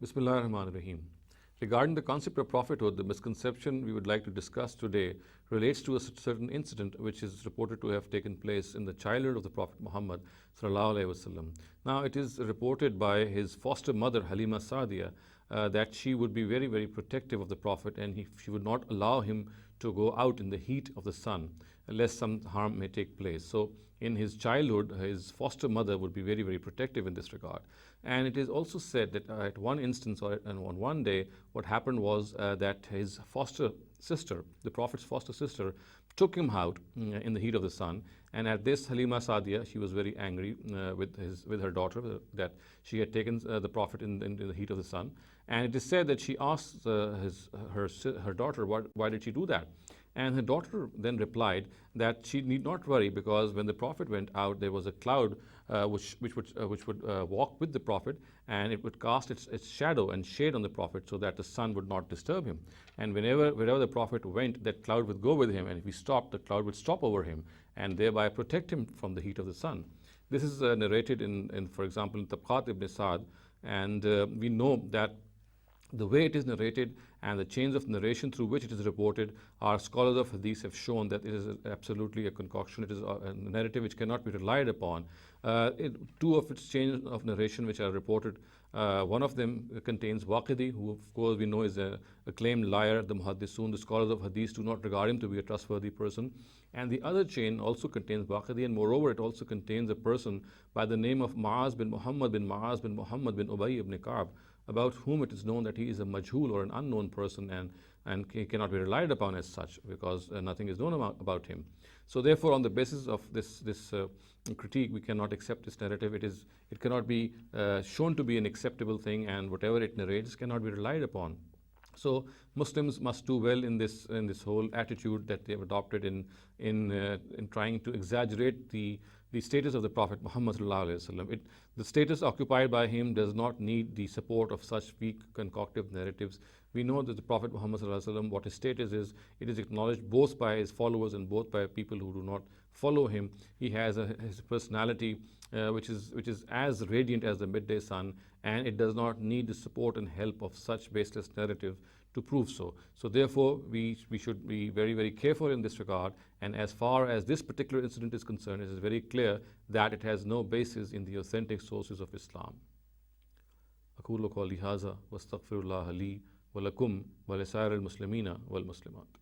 Bismillah ar-Rahman ar-Rahim. Regarding the concept of prophethood, the misconception we would like to discuss today relates to a certain incident which is reported to have taken place in the childhood of the Prophet Muhammad sallallahu alaihi wasallam. Now, it is reported by his foster mother Halima Sa'diya that she would be very, very protective of the Prophet, and she would not allow him to go out in the heat of the sun lest some harm may take place. So in his childhood, his foster mother would be very, very protective in this regard. And it is also said that at one instance or on one day, what happened was that his foster sister, the Prophet's foster sister, took him out in the heat of the sun. And at this, Halima Sa'diya, she was very angry with her daughter that she had taken the Prophet in the heat of the sun. And it is said that she asked her daughter, why did she do that? And her daughter then replied that she need not worry, because when the Prophet went out, there was a cloud which would walk with the Prophet, and it would cast its shadow and shade on the Prophet so that the sun would not disturb him. And wherever the Prophet went, that cloud would go with him, and if he stopped, the cloud would stop over him and thereby protect him from the heat of the sun. This is narrated in, for example, in Tabaqat ibn Sa'd, and we know that the way it is narrated and the chains of narration through which it is reported, our scholars of hadith have shown that it is absolutely a concoction. It is a narrative which cannot be relied upon. Two of its chains of narration which are reported, one of them contains Waqidi, who of course we know is a acclaimed liar. The Muhaddisun, the scholars of hadith, do not regard him to be a trustworthy person. And the other chain also contains Waqidi, and moreover it also contains a person by the name of Ma'az bin Muhammad bin Ma'az bin Muhammad bin Ubay ibn Ka'b, about whom it is known that he is a majhul or an unknown person, and he cannot be relied upon as such, because nothing is known about him. So therefore, on the basis of this critique, we cannot accept this narrative. It cannot be shown to be an acceptable thing, and whatever it narrates cannot be relied upon. So Muslims must do well in this whole attitude that they have adopted in trying to exaggerate the status of the Prophet Muhammad sallallahu alaihi wasallam. The status occupied by him does not need the support of such weak concoctive narratives. We know that the Prophet Muhammad sallallahu alaihi wasallam, what his status is, it is acknowledged both by his followers and both by people who do not follow him. He has his personality which is as radiant as the midday sun, and it does not need the support and help of such baseless narratives to prove so. So therefore, we should be very, very careful in this regard. And as far as this particular incident is concerned, it is very clear that it has no basis in the authentic sources of Islam. أقول قولي هذا واستغفر الله لي ولكم ولسائر المسلمين والمسلمات.